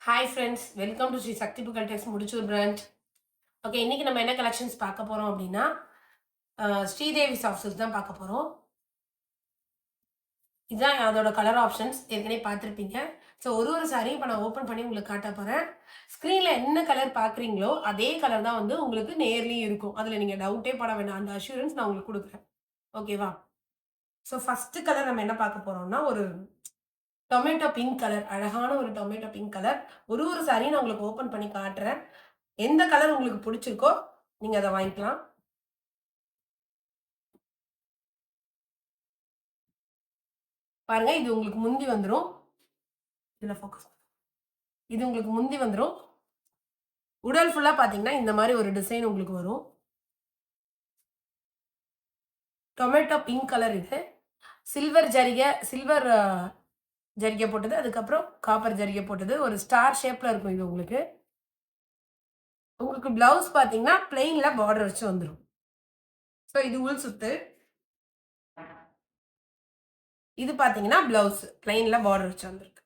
Hi friends, welcome to Sri Sakthi Pugazh tex Mudichur branch. Okay, இன்னைக்கு நம்ம என்ன கலெக்ஷன்ஸ் பார்க்க போறோம் அப்படின்னா ஸ்ரீதேவி சாஃப்ட்ஸ் தான் பார்க்க போறோம். இதுதான் அதோட கலர் ஆப்ஷன்ஸ் ஏற்கனவே பார்த்துருப்பீங்க. ஸோ ஒரு சாரியும் இப்போ நான் ஓப்பன் பண்ணி உங்களுக்கு காட்ட போகிறேன். ஸ்க்ரீனில் என்ன கலர் பார்க்குறீங்களோ அதே கலர் தான் வந்து உங்களுக்கு நேர்லேயும் இருக்கும். அதில் நீங்கள் டவுட்டே பட வேண்டாம். அந்த அஷூரன்ஸ் நான் உங்களுக்கு கொடுக்குறேன். ஓகேவா? ஸோ ஃபஸ்ட்டு கலர் நம்ம என்ன பார்க்க போகிறோம்னா ஒரு டொமேட்டோ பிங்க் கலர். அழகான ஒரு டொமேட்டோ பிங்க் கலர். ஒரு சாரியும் நான் உங்களுக்கு ஓப்பன் பண்ணி காட்டுறேன். எந்த கலர் உங்களுக்கு பிடிச்சிருக்கோ நீங்க அதை வாங்கிக்கலாம். பாருங்க, இது உங்களுக்கு முந்தி வந்துரும். இதுல ஃபோக்கஸ். இது உங்களுக்கு முந்தி வந்துரும். உடல் ஃபுல்லா பாத்தீங்கன்னா இந்த மாதிரி ஒரு டிசைன் உங்களுக்கு வரும். Tomato pink colour. இது சில்வர் ஜரிகை போட்டது, அதுக்கப்புறம் காப்பர் ஜரிகை போட்டது. ஒரு ஸ்டார் ஷேப்ல இருக்கும் இது உங்களுக்கு. உங்களுக்கு பிளவுஸ் பாத்தீங்கன்னா பிளெயின்ல பார்டர் வச்சு வந்துடும். ஸோ இது உள் சுத்து. இது பாத்தீங்கன்னா பிளவுஸ் பிளெயின்ல பார்டர் வச்சு வந்துருக்கு.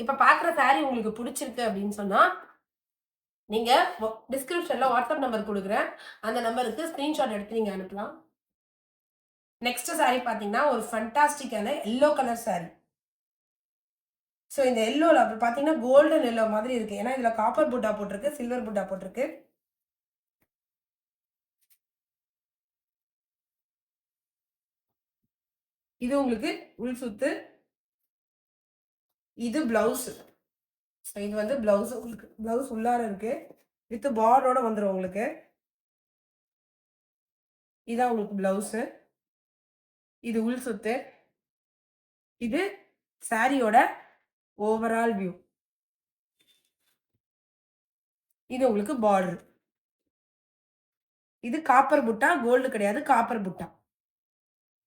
இப்ப பாக்குற சாரி உங்களுக்கு பிடிச்சிருக்கு அப்படின்னு சொன்னா நீங்க டிஸ்கிரிப்ஷன்ல வாட்ஸ்அப் நம்பர் கொடுக்குறேன். அந்த நம்பருக்கு ஸ்கிரீன்ஷாட் எடுத்து நீங்க அனுப்பலாம். நெக்ஸ்ட் சாரி பாத்தீங்கன்னா ஒரு ஃபண்டாஸ்டிக்கான எல்லோ கலர் சாரி. ஸோ இந்த எல்லோல அப்படி பாத்தீங்கன்னா கோல்டன் எல்லோ மாதிரி இருக்கு. ஏன்னா இதுல காப்பர் புட்டா போட்டிருக்கு, சில்வர் புட்டா போட்டிருக்கு. இது உங்களுக்கு உள் சுத்து. இது பிளவுஸ். ஸோ இது வந்து பிளவுஸ். உங்களுக்கு பிளவுஸ் உள்ளார இருக்கு, வித் பார்டரோட வந்துடும் உங்களுக்கு. இதான் உங்களுக்கு பிளவுஸ். இது உள் சுத்து. இது சாரியோட ஓவரால் வியூ. இது உங்களுக்கு பார்டர். இது காப்பர் புட்டா, கோல்டு கிடையாது, காப்பர் புட்டா.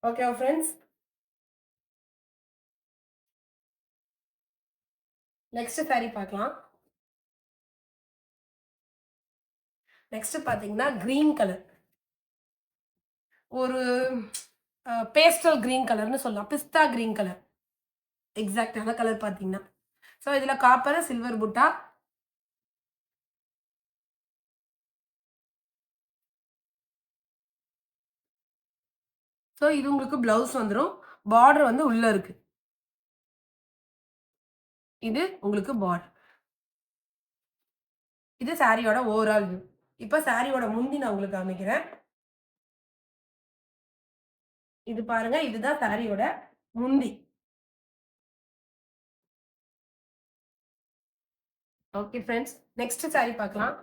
ஓகேவா ஃப்ரெண்ட்ஸ்? நெக்ஸ்ட் சாரி பார்க்கலாம். நெக்ஸ்ட் பாத்தீங்கன்னா கிரீன் கலர். ஒரு பேஸ்டல் கிரீன் கலர்னு சொல்லலாம். பிஸ்தா கிரீன் கலர் எக்ஸாக்டான கலர் பாத்தீங்கன்னா. ஸோ இதுல காப்பர் சில்வர் புட்டா. ஸோ இது உங்களுக்கு பிளவுஸ் வந்துடும். பார்டர் வந்து உள்ள இருக்கு. இது உங்களுக்கு பார்டர். இது சாரியோட ஓவரால் வியூ. இப்போ சாரியோட முந்தி நான் உங்களுக்கு காமிக்கிறேன். இது பாருங்க, இதுதான் சாரியோட முந்தி. ஓகே ஃப்ரெண்ட்ஸ், நெக்ஸ்ட் சாரி பார்க்கலாம்.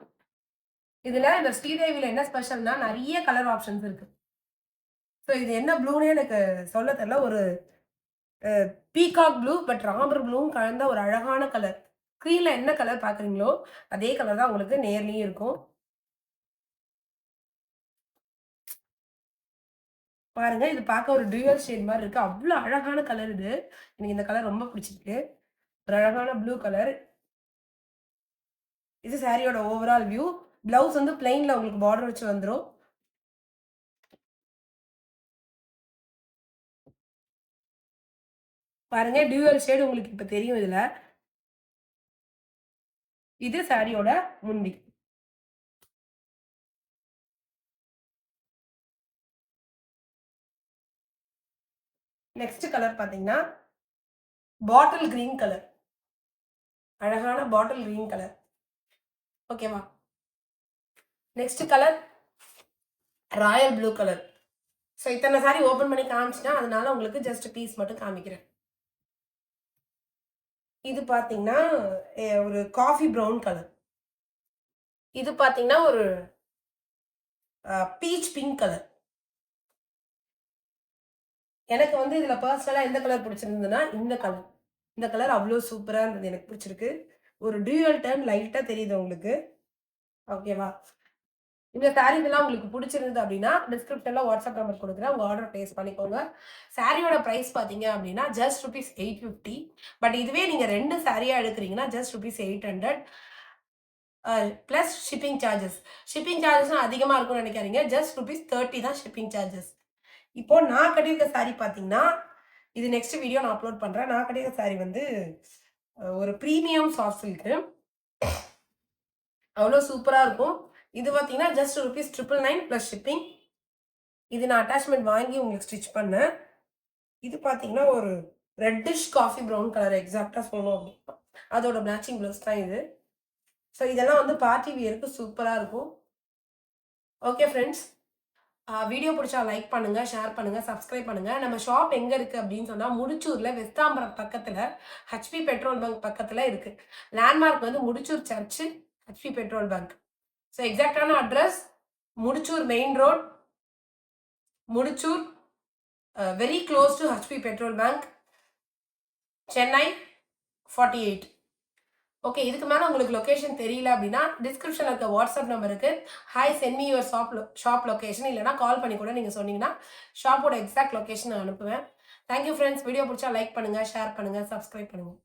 இதுல இந்த ஸ்ரீதேவியில என்ன ஸ்பெஷல்னா நிறைய கலர் ஆப்ஷன்ஸ் இருக்கு. ஸோ இது என்ன ப்ளூனே எனக்கு சொல்ல தெரியல. ஒரு பீகாக் ப்ளூ பட் ராமர் ப்ளூவும் கலந்த ஒரு அழகான கலர். ஸ்க்ரீன்ல என்ன கலர் பாக்குறீங்களோ அதே கலர் தான் உங்களுக்கு நேர்லயும் இருக்கும். பாருங்க, இது பார்க்க ஒரு டியூவல் ஷேட் மாதிரி இருக்கு. அவ்வளவு அழகான கலர் இது. எனக்கு இந்த கலர் ரொம்ப பிடிச்சிருக்கு. ஒரு அழகான ப்ளூ கலர். இது சாரியோட ஓவரால் வியூ. பிளவுஸ் வந்து பிளைன்ல உங்களுக்கு பார்டர் வச்சு வந்துடும். பாருங்க, டியூவல் ஷேட் உங்களுக்கு இப்ப தெரியும் இதுல. இது சாரியோட முந்தி. நெக்ஸ்ட் கலர் பாத்தீங்கன்னா பாட்டில் கிரீன் கலர். அழகான பாட்டில் கிரீன் கலர். ஓகேவா? Next colour Royal blue colour. So இத்தனை சாரி ஓப்பன் பண்ணி காமிச்சிட்டேன், அதனால உங்களுக்கு ஜஸ்ட் பீஸ் மட்டும் காமிக்கிறேன். இது பார்த்தீங்கன்னா ஒரு காஃபி ப்ரௌன் கலர். இது பார்த்தீங்கன்னா ஒரு பீச் பிங்க் கலர். எனக்கு வந்து இதில் பர்சனலாக எந்த கலர் பிடிச்சிருந்ததுன்னா இந்த கலர். இந்த கலர் அவ்வளோ சூப்பராக இருந்தது, எனக்கு பிடிச்சிருக்கு. ஒரு டியூவல் டர்ன் லைட்டாக தெரியுது உங்களுக்கு. ஓகேவா? இந்த சாரீஸ்லாம் உங்களுக்கு பிடிச்சிருந்தது அப்படின்னா டிஸ்கிரிப்ஷன்ல வாட்ஸ்அப் நம்பர் கொடுக்குறேன். உங்க ஆர்டர் பிளேஸ் பண்ணிக்கோங்க. சாரியோட பிரைஸ் பார்த்தீங்க அப்படின்னா ஜஸ்ட் ருபீஸ் 850. பட் இதுவே நீங்க 2 சாரியா எடுக்கிறீங்கன்னா just rupees 800 plus shipping charges. Shipping சார்ஜஸ்லாம் அதிகமாக இருக்கும்னு நினைக்காதீங்க. ஜஸ்ட் ருபீஸ் 30 தான் ஷிப்பிங் சார்ஜஸ். இப்போ நான் கட்டியிருக்க சாரி பார்த்தீங்கன்னா இது நெக்ஸ்ட் வீடியோ நான் அப்லோட் பண்ணுறேன். நான் கிடைக்கிற சாரி வந்து ஒரு ப்ரீமியம் சாஃப்ட் சில்க்கு. அவ்வளோ சூப்பராக இருக்கும். இது பார்த்தீங்கன்னா ஜஸ்ட் ₹999 ப்ளஸ் ஷிப்பிங். இது நான் அட்டாச்மெண்ட் வாங்கி உங்களுக்கு ஸ்டிச் பண்ணேன். இது பார்த்தீங்கன்னா ஒரு ரெட்டிஷ் காஃபி ப்ரௌன் கலர் எக்ஸாக்டாக சொல்லணும் அப்படின்னா அதோட மேட்சிங் ப்ளவுஸ் தான் இது. ஸோ இதெல்லாம் வந்து பார்ட்டி வியருக்கு சூப்பராக இருக்கும். ஓகே ஃப்ரெண்ட்ஸ், வீடியோ பிடிச்சா லைக் பண்ணுங்க, ஷேர் பண்ணுங்க, சப்ஸ்கிரைப் பண்ணுங்க. நம்ம ஷாப் எங்க இருக்கு அப்படின்னு சொன்னா முடிச்சூர்ல வெஸ்தாம்பரம் பக்கத்துல ஹெச்பி பெட்ரோல் பங்க் பக்கத்துல இருக்கு. லேண்ட்மார்க் வந்து Mudichur church, HP petrol bunk. So எக்ஸாக்டான address Mudichur main road, Mudichur, very close to HP petrol bunk, Chennai 48. Okay, இதுக்கு மேலே உங்களுக்கு லொக்கேஷன் தெரியல அப்படின்னா டிஸ்கிரிப்ஷனில் இருக்க வாட்ஸ்அப் நம்பருக்கு hi send me your shop location, இல்லைனா கால் பண்ணி கூட நீங்கள் சொன்னீங்கன்னா ஷாப்போட எக்ஸாக்ட் லொக்கேஷன் நான் அனுப்புவேன். Thank you friends. வீடியோ பிடிச்சா லைக் பண்ணுங்கள், ஷேர் பண்ணுங்கள், சப்ஸ்கிரைப் பண்ணுங்கள்.